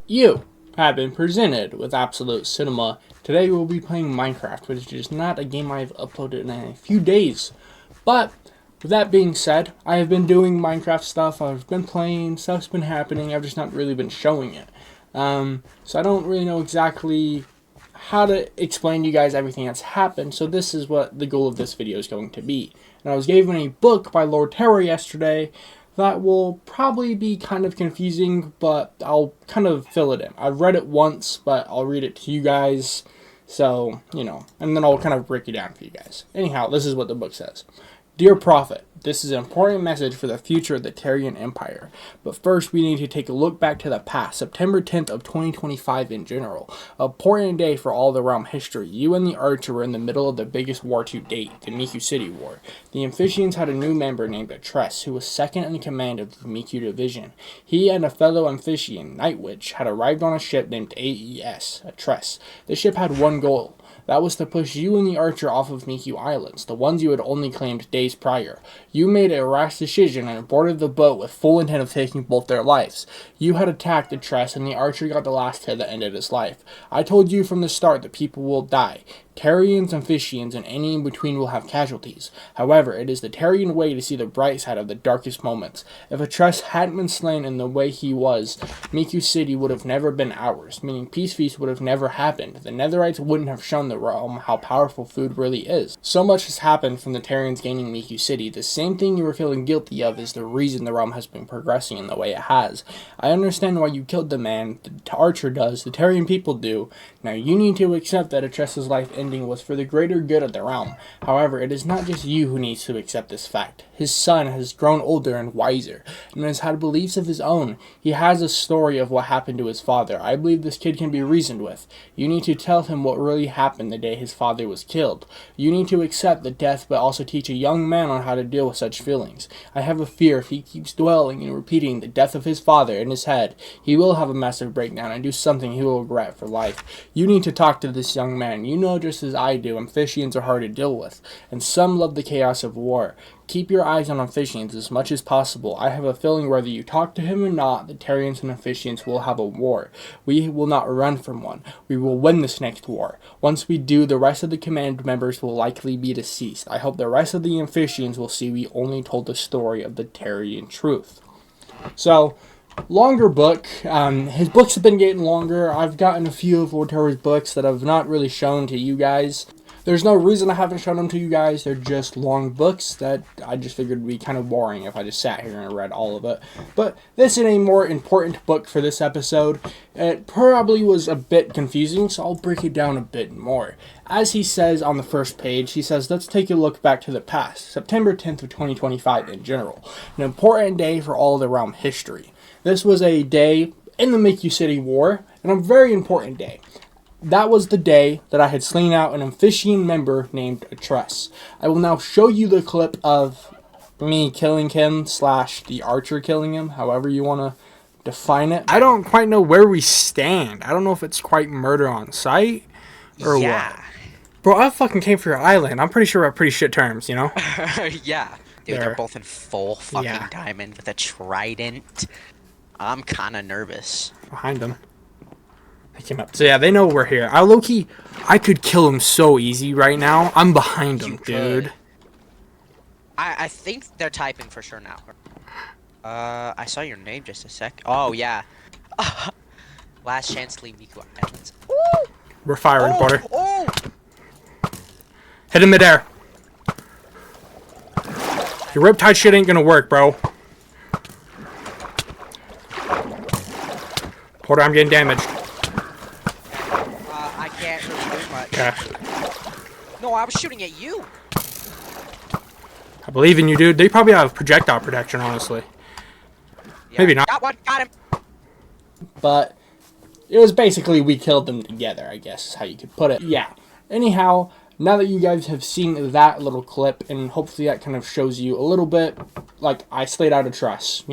You have been presented with Absolute Cinema. Today we'll be playing Minecraft, which is not a game I've uploaded in a few days. But with that being said, I have been doing Minecraft stuff. I've been playing, stuff's been happening. I've just not really been showing it. So I don't really know exactly how to explain to you guys everything that's happened. So this is what the goal of this video is going to be. And I was given a book by Lord Terror yesterday that will probably be kind of confusing, but I'll kind of fill it in. I've read it once, but I'll read it to you guys, so, and then I'll kind of break it down for you guys. Anyhow, this is what the book says. Dear Prophet, this is an important message for the future of the Terrian Empire. But first, we need to take a look back to the past, September 10th of 2025 in general. A important day for all the realm history. You and the Archer were in the middle of the biggest war to date, the Miku City War. The Amphibians had a new member named Atress, who was second in command of the Miku Division. He and a fellow Amphibian, Night Witch, had arrived on a ship named AES, Atress. The ship had one goal. That was to push you and the Archer off of Miku Islands, the ones you had only claimed days prior. You made a rash decision and boarded the boat with full intent of taking both their lives. You had attacked the Tress, and the Archer got the last hit that ended his life. I told you from the start that people will die. Terrians, Amphibians, and any in between will have casualties. However, it is the Terrian way to see the bright side of the darkest moments. If Atress hadn't been slain in the way he was, Miku City would have never been ours, meaning Peace Feast would have never happened. The Netherites wouldn't have shown the realm how powerful food really is. So much has happened from the Terrians gaining Miku City. The same thing you were feeling guilty of is the reason the realm has been progressing in the way it has. I understand why you killed the man, the Archer does, the Terrian people do. Now you need to accept that Atress's life ending was for the greater good of the realm. However, it is not just you who needs to accept this fact. His son has grown older and wiser, and has had beliefs of his own. He has a story of what happened to his father. I believe this kid can be reasoned with. You need to tell him what really happened the day his father was killed. You need to accept the death, but also teach a young man on how to deal with such feelings. I have a fear if he keeps dwelling and repeating the death of his father in his head, he will have a massive breakdown and do something he will regret for life. You need to talk to this young man. You know just as I do, Amphibians are hard to deal with, and some love the chaos of war. Keep your eyes on Amphibians as much as possible. I have a feeling whether you talk to him or not, the Terrians and Amphibians will have a war. We will not run from one. We will win this next war. Once we do, the rest of the command members will likely be deceased. I hope the rest of the Amphibians will see we only told the story of the Terrian truth. So, longer book. His books have been getting longer. I've gotten a few of Lord Terror's books that I've not really shown to you guys. There's no reason I haven't shown them to you guys. They're just long books that I just figured would be kind of boring if I just sat here and read all of it. But this is a more important book for this episode. It probably was a bit confusing, so I'll break it down a bit more. As he says on the first page, he says, let's take a look back to the past, September 10th of 2025 in general. An important day for all the realm history. This was a day in the Miku City War, and a very important day. That was the day that I had slain out an Amphibian member named Atress. I will now show you the clip of me killing him / the Archer killing him, however you want to define it. I don't quite know where we stand. I don't know if it's quite murder on sight or what. Bro, I fucking came for your island. I'm pretty sure we're at pretty shit terms, Yeah. Dude, There. they're both in full fucking diamond with a trident. I'm kind of nervous. Behind them. They came up. So yeah, they know we're here. I could kill him so easy right now. I'm behind them, dude. I think they're typing for sure now. I saw your name just a sec. Oh, yeah. Last chance to leave Miku Islands. We're firing, Porter. Oh! Hit him midair. Your riptide shit ain't gonna work, bro. Porter, I'm getting damaged. I can't really do much. Okay. No, I was shooting at you. I believe in you, dude. They probably have projectile protection, honestly. Yeah, Maybe not. Got one, got him. But it was basically we killed them together, I guess is how you could put it. Yeah. Anyhow, now that you guys have seen that little clip, and hopefully that kind of shows you a little bit, like, I slayed out Atress,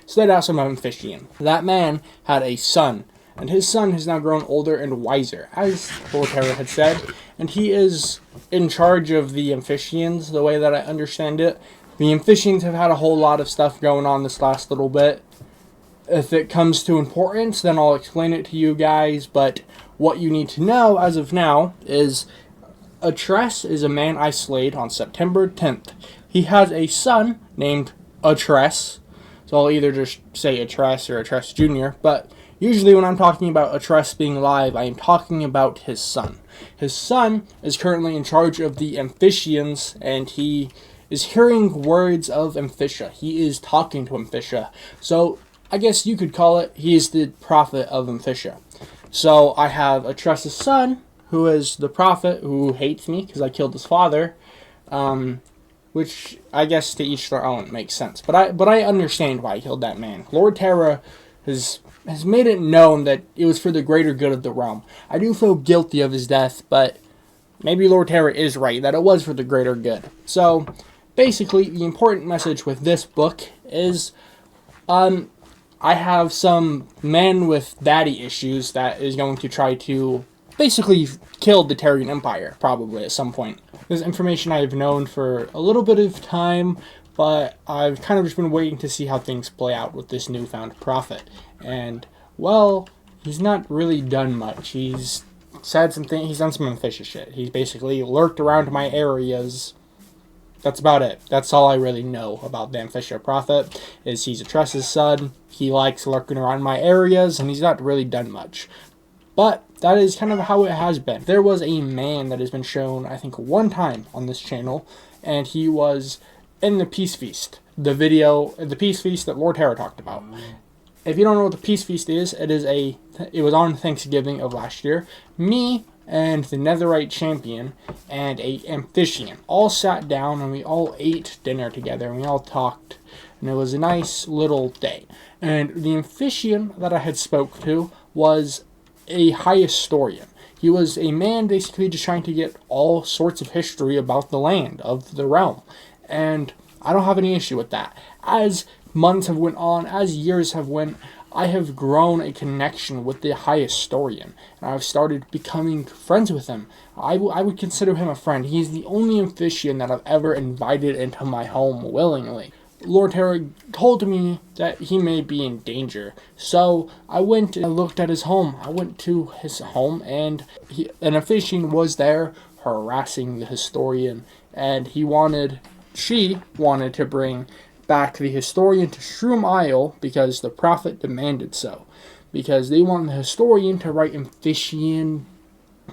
slayed out some Amphibian. That man had a son, and his son has now grown older and wiser, as Lord Terror had said, and he is in charge of the Amphibians, the way that I understand it. The Amphibians have had a whole lot of stuff going on this last little bit. If it comes to importance, then I'll explain it to you guys, but what you need to know as of now is Atress is a man I slayed on September 10th. He has a son named Atress, so I'll either just say Atress or Atress Jr., but usually when I'm talking about Atress being live, I am talking about his son. His son is currently in charge of the Amphissians, and he is hearing words of Amphissia. He is talking to Amphissia. So I guess you could call it he is the prophet of Amphissia. So I have Atress' son, who is the prophet, who hates me because I killed his father, which I guess to each their own makes sense. But I understand why I killed that man. Lord Terra has made it known that it was for the greater good of the realm. I do feel guilty of his death, but maybe Lord Terra is right, that it was for the greater good. So basically, the important message with this book is I have some man with daddy issues that is going to try to basically kill the Tarian Empire, probably at some point. This information I've known for a little bit of time, but I've kind of just been waiting to see how things play out with this newfound prophet. And, well, he's not really done much. He's said some things, he's done some Amphissia shit. He's basically lurked around my areas. That's about it. That's all I really know about the Amphissia prophet, is he's Atress' son. He likes lurking around my areas, and he's not really done much. But that is kind of how it has been. There was a man that has been shown, I think, one time on this channel, and he was in the Peace Feast, the Peace Feast that Lord Terra talked about. If you don't know what the Peace Feast is, it was on Thanksgiving of last year. Me and the Netherite champion and a Amphissian all sat down and we all ate dinner together and we all talked, and it was a nice little day. And the Amphissian that I had spoke to was a high historian. He was a man basically just trying to get all sorts of history about the land, of the realm. And I don't have any issue with that. As months have went on, as years have went, I have grown a connection with the high historian, and I've started becoming friends with him. I would consider him a friend. He's the only Amphissian that I've ever invited into my home willingly. Lord Terra told me that he may be in danger, so I went and looked at his home. I went to his home, and an Amphissian was there harassing the historian, and she wanted to bring back the historian to Shroom Isle because the prophet demanded so. Because they want the historian to write Amphissian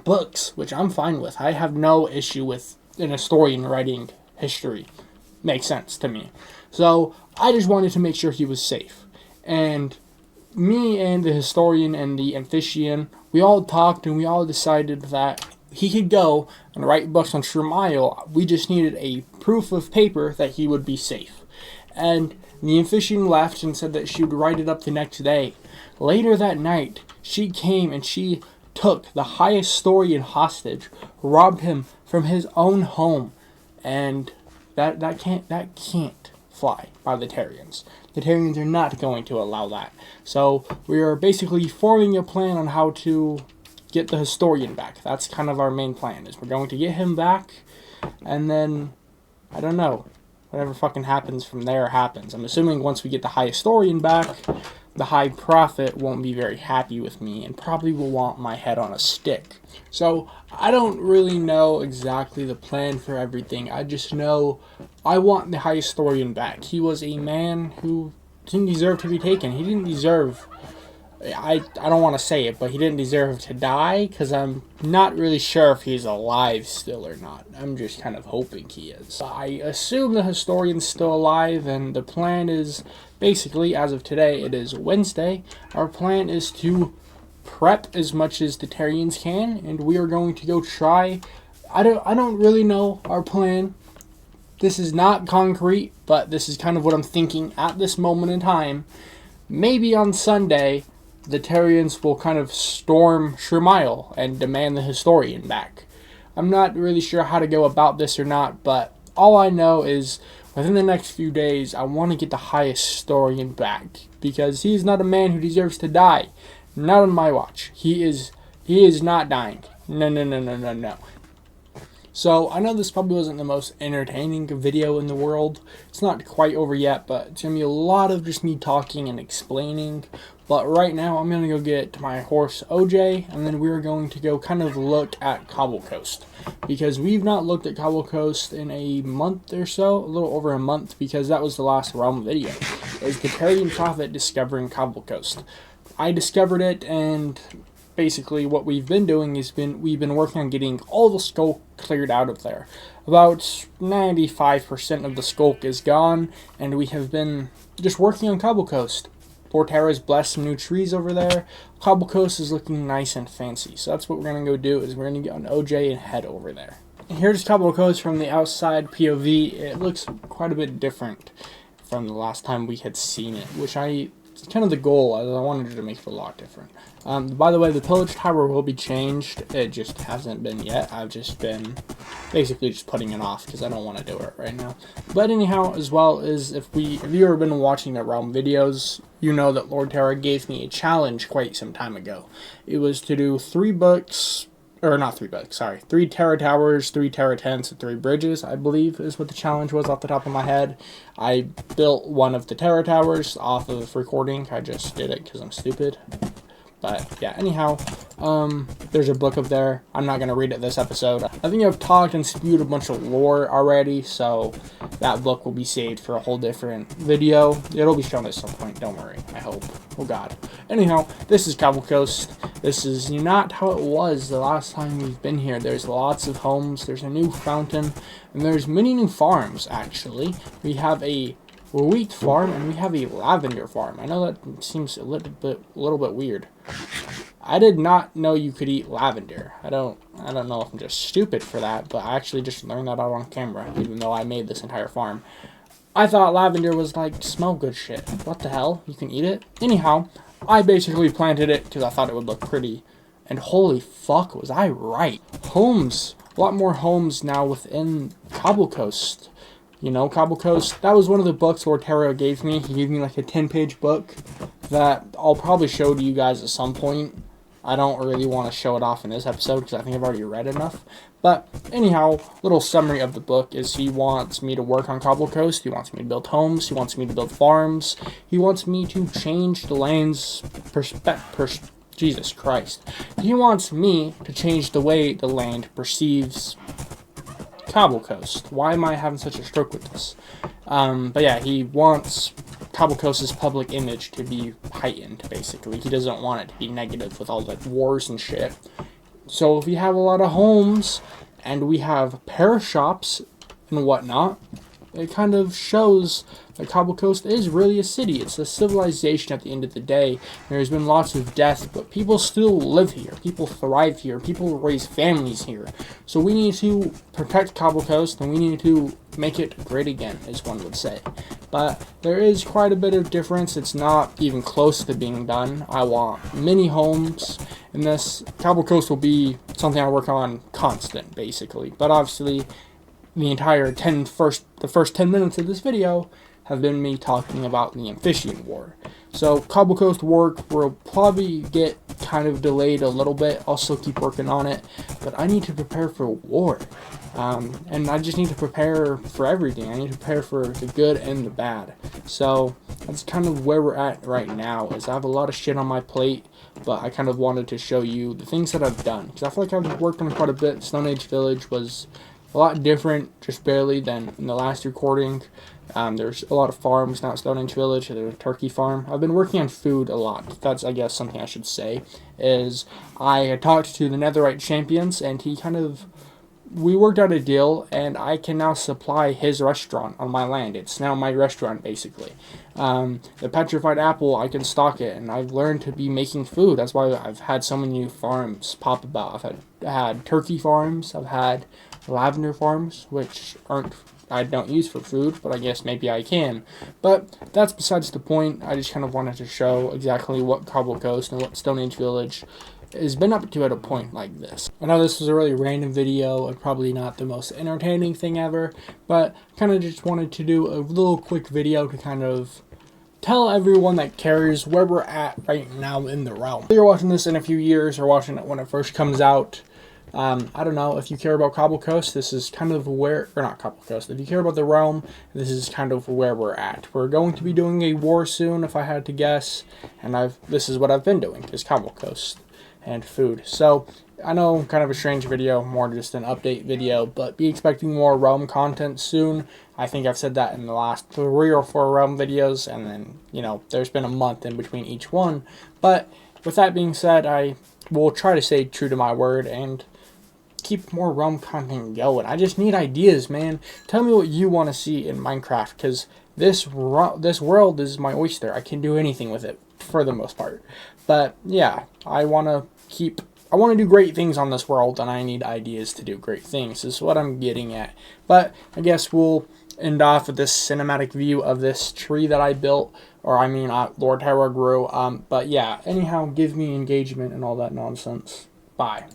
books, which I'm fine with. I have no issue with an historian writing history. Makes sense to me. So I just wanted to make sure he was safe. And me and the historian and the Amphissian, we all talked and we all decided that he could go and write books on Shroom Isle. We just needed a proof of paper that he would be safe. And the Amphissian left and said that she would write it up the next day. Later that night, she came and she took the high historian hostage, robbed him from his own home, and that can't fly by the Tarians. The Tarians are not going to allow that. So we are basically forming a plan on how to get the historian back. That's kind of our main plan, is we're going to get him back, and then, I don't know, whatever fucking happens from there happens. I'm assuming once we get the high historian back, the high prophet won't be very happy with me and probably will want my head on a stick. So I don't really know exactly the plan for everything. I just know I want the high historian back. He was a man who didn't deserve to be taken. He didn't deserve, I don't want to say it, but he didn't deserve to die, because I'm not really sure if he's alive still or not. I'm just kind of hoping he is. I assume the historian's still alive, and the plan is basically, as of today, it is Wednesday. Our plan is to prep as much as the Tarians can, and we are going to go try. I don't really know our plan. This is not concrete, but this is kind of what I'm thinking at this moment in time. Maybe on Sunday, the Tarians will kind of storm Shroom Isle and demand the historian back. I'm not really sure how to go about this or not, but all I know is within the next few days, I want to get the high historian back, because he is not a man who deserves to die. Not on my watch. He is not dying. No. So I know this probably wasn't the most entertaining video in the world. It's not quite over yet, but it's going to be a lot of just me talking and explaining. But right now I'm going to go get my horse OJ, and then we're going to go kind of look at Cobble Coast. Because we've not looked at Cobble Coast in a month or so, a little over a month, because that was the last Realm video. It was the Terry and Prophet discovering Cobble Coast. I discovered it, and basically what we've been doing is we've been working on getting all the skulk cleared out of there. About 95% of the skulk is gone, and we have been just working on Cobble Coast. Lord Terra's blessed some new trees over there. Cobble Coast is looking nice and fancy, so that's what we're going to go do, is we're going to get on OJ and head over there. And here's Cobble Coast from the outside POV. It looks quite a bit different from the last time we had seen it, which it's kind of the goal. I wanted to make it a lot different. By the way, the pillage tower will be changed. It just hasn't been yet. I've just been basically just putting it off because I don't want to do it right now. But anyhow, as well as if you've ever been watching the Realm videos, you know that Lord Terra gave me a challenge quite some time ago. It was to do 3 books, or not 3 books, sorry, 3 Terra Towers, 3 Terra Tents, and 3 bridges, I believe is what the challenge was off the top of my head. I built one of the Terra Towers off of recording. I just did it because I'm stupid. But yeah, anyhow, there's a book up there. I'm not going to read it this episode. I think I've talked and spewed a bunch of lore already, so that book will be saved for a whole different video. It'll be shown at some point, don't worry, I hope. Oh god. Anyhow, this is Cobble Coast. This is not how it was the last time we've been here. There's lots of homes, there's a new fountain, and there's many new farms, actually. We have a wheat farm, and we have a lavender farm. I know that seems a little bit weird. I did not know you could eat lavender. I don't know if I'm just stupid for that, but I actually just learned that out on camera, even though I made this entire farm. I thought lavender was like smell good shit. What the hell? You can eat it? Anyhow, I basically planted it because I thought it would look pretty. And holy fuck, was I right. Homes. A lot more homes now within Cobble Coast. You know, Cobble Coast, that was one of the books Lord Terra gave me. He gave me like a 10-page book that I'll probably show to you guys at some point. I don't really want to show it off in this episode because I think I've already read enough. But anyhow, little summary of the book is he wants me to work on Cobble Coast. He wants me to build homes. He wants me to build farms. He wants me to change the land's Jesus Christ. He wants me to change the way the land perceives Cobble Coast. Why am I having such a stroke with this? But yeah, he wants Cobble Coast's public image to be heightened, basically. He doesn't want it to be negative with all the wars and shit. So if we have a lot of homes, and we have pair shops and whatnot, it kind of shows that Cobble Coast is really a city. It's a civilization at the end of the day. There's been lots of death, but people still live here. People thrive here. People raise families here. So we need to protect Cobble Coast, and we need to make it great again, as one would say. But there is quite a bit of difference. It's not even close to being done. I want many homes, and this Cobble Coast will be something I work on constant, basically. But obviously, the entire the first 10 minutes of this video have been me talking about the Amphictyon War. So Cobble Coast work will probably get kind of delayed a little bit. I'll still keep working on it, but I need to prepare for war. And I just need to prepare for everything. I need to prepare for the good and the bad. So that's kind of where we're at right now, is I have a lot of shit on my plate, but I kind of wanted to show you the things that I've done. Because I feel like I've worked on quite a bit. Stone Age Village was a lot different, just barely, than in the last recording. There's a lot of farms now at Stone Age Village. There's a turkey farm. I've been working on food a lot. That's, I guess, something I should say, is I had talked to the Netherite Champions, and we worked out a deal, and I can now supply his restaurant on my land. It's now my restaurant, basically. The Petrified Apple, I can stock it, and I've learned to be making food. That's why I've had so many new farms pop about. I've had turkey farms, I've had lavender farms, which I don't use for food, but I guess maybe I can. But that's besides the point. I just kind of wanted to show exactly what Cobble Coast and what Stone Age Village has been up to at a point like this. I know this was a really random video and probably not the most entertaining thing ever, but kind of just wanted to do a little quick video to kind of tell everyone that cares where we're at right now in the realm. If you're watching this in a few years or watching it when it first comes out, I don't know if you care about Cobble Coast. This is kind of where, or not Cobble Coast. If you care about the realm, this is kind of where we're at. We're going to be doing a war soon, if I had to guess, and this is what I've been doing, is Cobble Coast and food. So I know, kind of a strange video, more just an update video, but be expecting more realm content soon. I think I've said that in the last 3 or 4 realm videos, and then, you know, there's been a month in between each one. But with that being said, I will try to stay true to my word and keep more realm content going. I just need ideas, man. Tell me what you want to see in Minecraft, because this world is my oyster. I can do anything with it for the most part. But yeah, I want to do great things on this world, and I need ideas to do great things, is what I'm getting at. But I guess we'll end off with this cinematic view of this tree that I built, or I mean, Lord Terra grew. But yeah, anyhow, give me engagement and all that nonsense. Bye.